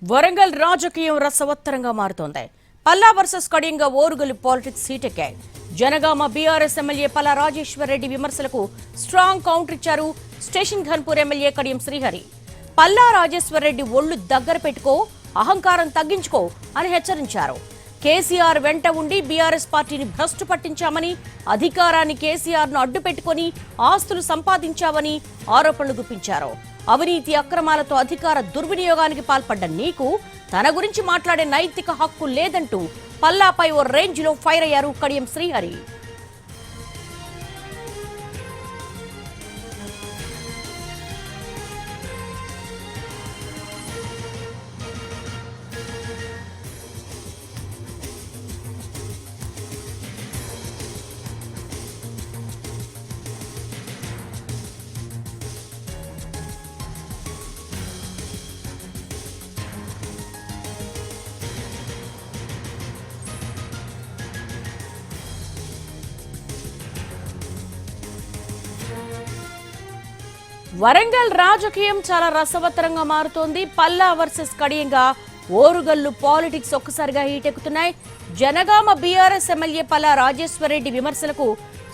వరంగల్ రాజకీయం రసవత్తరంగా మారుతోంది. పల్లా వర్సెస్ కడియంగా ఓరుగల్లు పాలిటిక్స్ హీటెక్కాయి. జనగామ బీఆర్ఎస్ ఎమ్మెల్యే పల్లా రాజేశ్వర్ రెడ్డి విమర్శలకు స్ట్రాంగ్ కౌంటర్ ఇచ్చారు స్టేషన్ ఘన్పూర్ ఎమ్మెల్యే కడియం శ్రీహరి. పల్లా రాజేశ్వర్ రెడ్డి ఒళ్ళు దగ్గర పెట్టుకో, అహంకారం తగ్గించుకో అని హెచ్చరించారు. కేసీఆర్ వెంట ఉండి బీఆర్ఎస్ పార్టీని భ్రష్టు పట్టించామని, అధికారాన్ని కేసీఆర్ను అడ్డు పెట్టుకుని ఆస్తులు సంపాదించావని ఆరోపణలు గుప్పించారు. అవినీతి అక్రమాలతో అధికార దుర్వినియోగానికి పాల్పడ్డ నీకు తన గురించి మాట్లాడే నైతిక హక్కు లేదంటూ పల్లాపై ఓ రేంజ్లో ఫైర్ అయ్యారు కడియం శ్రీహరి. వరంగల్ రాజకీయం చాలా రసవత్తరంగా మారుతోంది. పల్లా వర్సెస్ కడియంగా ఓరుగల్లు పాలిటిక్స్ ఒక్కసారిగా హీటెక్కుతున్నాయి. జనగామ బీఆర్ఎస్ ఎమ్మెల్యే పల్లా రాజేశ్వర్ రెడ్డి విమర్శలకు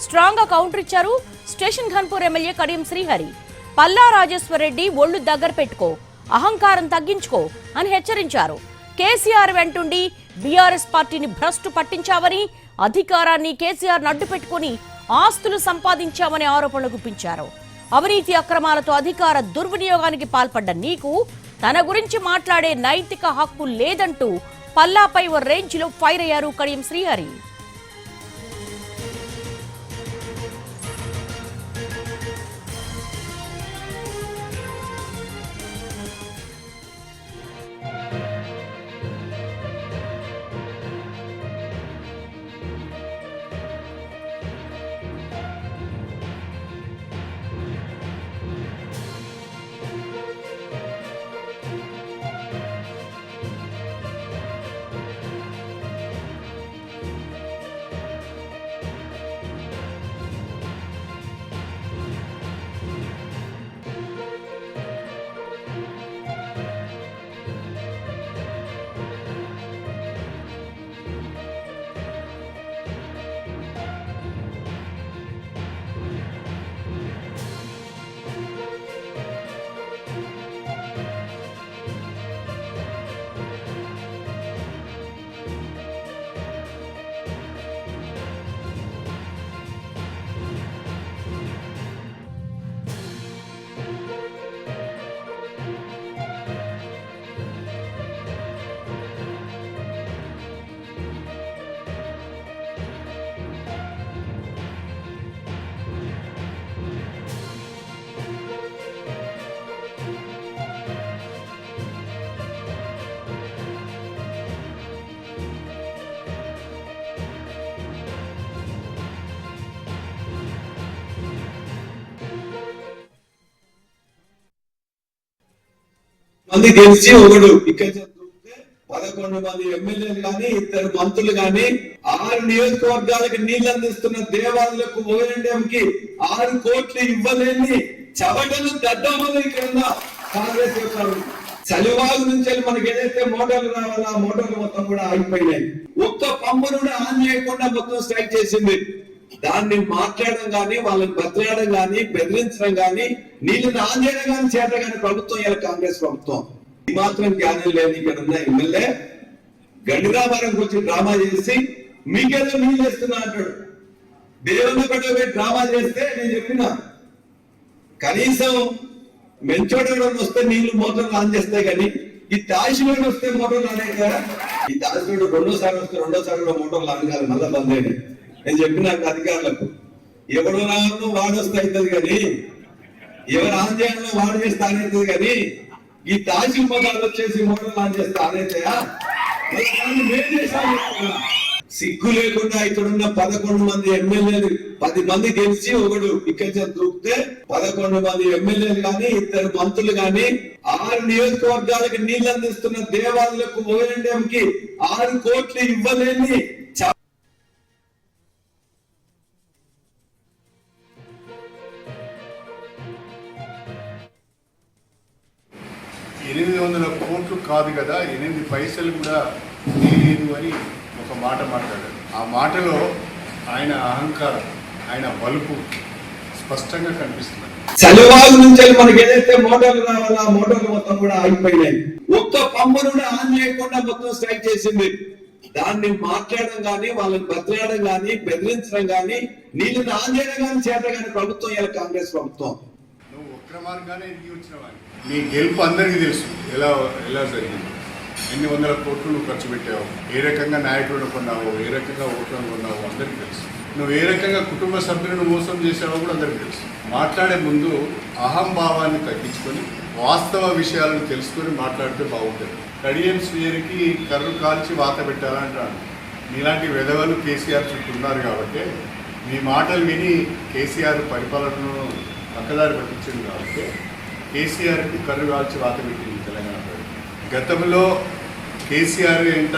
స్ట్రాంగ్ గా కౌంటర్ ఇచ్చారు స్టేషన్ ఘన్పూర్ ఎమ్మెల్యే కడియం శ్రీహరి. పల్లా రాజేశ్వర్ రెడ్డి ఒళ్ళు దగ్గర పెట్టుకో, అహంకారం తగ్గించుకో అని హెచ్చరించారు. కేసీఆర్ వెంటుండి బీఆర్ఎస్ పార్టీని భ్రష్టు పట్టించావని, అధికారాన్ని కేసీఆర్ అడ్డు పెట్టుకుని ఆస్తులు సంపాదించామని ఆరోపణలు గుప్పించారు. అవినీతి అక్రమాలతో అధికార దుర్వినియోగానికి పాల్పడ్డ నీకు తన గురించి మాట్లాడే నైతిక హక్కు లేదంటూ పల్లాపై ఓ రేంజ్లో ఫైర్ అయ్యారు కడియం శ్రీహరి. మంది గెలిచి ఒకడు ఇక్కడ 11 మంది ఎమ్మెల్యేలు గాని 2 మంత్రులు గాని 6 నియోజకవర్గాలకు నీళ్లు అందిస్తున్న దేవాలయాలకు ఓఎన్ఎంకి 6 కోట్లు ఇవ్వలేని చవటలు దద్దమ్మలు ఇక్కడ కాంగ్రెస్ యొక్క చలివాగు నుంచి మనకి ఏదైతే మోటార్లు రావాలో ఆ మోటార్లు మొత్తం కూడా ఆగిపోయినాయి. ఒక్క పంపును కూడా ఆన్ చేయకుండా మొత్తం స్ట్రైక్ చేసింది. దాన్ని మాట్లాడడం గాని, వాళ్ళని బతిలాడడం గాని, బెదిరించడం గాని, నీళ్ళని ఆన్ చేయడం గాని చేత గాని ప్రభుత్వం ఇలా కాంగ్రెస్ ప్రభుత్వం ఈ మాత్రం జ్ఞానం లేని ఇక్కడ ఉన్న ఎమ్మెల్యే గండిరామారంకి వచ్చి డ్రామా చేసి మీకేదో నీళ్ళు వేస్తున్నా అంటాడు. దేవుని పట్ల డ్రామా చేస్తే నేను చెప్పిన కనీసం మెంచోడు వస్తే నీళ్లు మోటార్లు ఆన్ చేస్తాయి కానీ ఈ తాసిలోడు వస్తే మోటార్లు ఆనే కదా. ఈ తాసిలోడు రెండోసారి వస్తే రెండోసారి కూడా మోటార్లు ఆన్ కాదు, మళ్ళా బంద్ అయ్యి నేను చెప్పిన అధికారులకు ఎవడు రావాలో వాడు వస్తే అవుతుంది కానీ ఎవరు ఆన్ చేయాలో వాడు చేస్తే ఆనవుతుంది కానీ ఈ తాసి మోటార్లు వచ్చేసి మోటార్లు ఆన్ చేస్తే ఆనవుతాయా? సిగ్గు లేకుండా ఇక్కడున్న 11 మంది ఎమ్మెల్యేలు 10 మంది గెలిచి ఒకడు ఇక్కడ దూకితే 11 మంది ఎమ్మెల్యేలు గాని 2 మంత్రులు గాని 6 నియోజకవర్గాలకు నీళ్లు అందిస్తున్న దేవాలయాలకు ఓఎన్ఎంకి 6 కోట్లు ఇవ్వలేని 800 కోట్లు కాదు కదా, 8 పైసలు కూడా లేదు అని ఒక మాట మాట్లాడారు. ఆ మాటలో ఆయన అహంకారం, ఆయన బలుపు స్పష్టంగా కనిపిస్తుంది. చలివాగు నుంచి మనకి ఏదైతే మోటార్లు రావాలో ఆ మోటార్లు మొత్తం కూడా ఆగిపోయినాయి. ఒక్క పంపును కూడా ఆన్ చేయకుండా మొత్తం స్ట్రైక్ చేసింది. దాన్ని మాట్లాడడం కానీ, వాళ్ళని బతలాడడం కానీ, బెదిరించడం కానీ, నీళ్ళని ఆన్ చేయడం కానీ చేత కానీ ప్రభుత్వం ఇలా కాంగ్రెస్ ప్రభుత్వం. నువ్వు ఒక్క మార్గానే ఎదిగి వచ్చిన వాడిని. నీ గెలుపు అందరికీ తెలుసు ఎలా జరిగింది. ఎన్ని వందల కోట్లు నువ్వు ఖర్చు పెట్టావు, ఏ రకంగా నాయకులను కొన్నావు, ఏ రకంగా ఓట్లను కొన్నావు అందరికీ తెలుసు. నువ్వు ఏ రకంగా కుటుంబ సభ్యులను మోసం చేసావో కూడా అందరికీ తెలుసు. మాట్లాడే ముందు అహంభావాన్ని తగ్గించుకొని వాస్తవ విషయాలను తెలుసుకొని మాట్లాడితే బాగుంటుంది. కడియం శ్రీయరికి కర్రు కాల్చి వాత పెట్టాలంటాను. మీలాంటి వెధవలు కేసీఆర్ చుట్టూ ఉన్నారు కాబట్టి మీ మాటలు విని కేసీఆర్ పరిపాలనను పక్కదారి పట్టించింది కాబట్టి కేసీఆర్కి కర్రు కాల్చి వాత పెట్టింది తెలంగాణ. గతంలో కేసీఆర్ ఏంట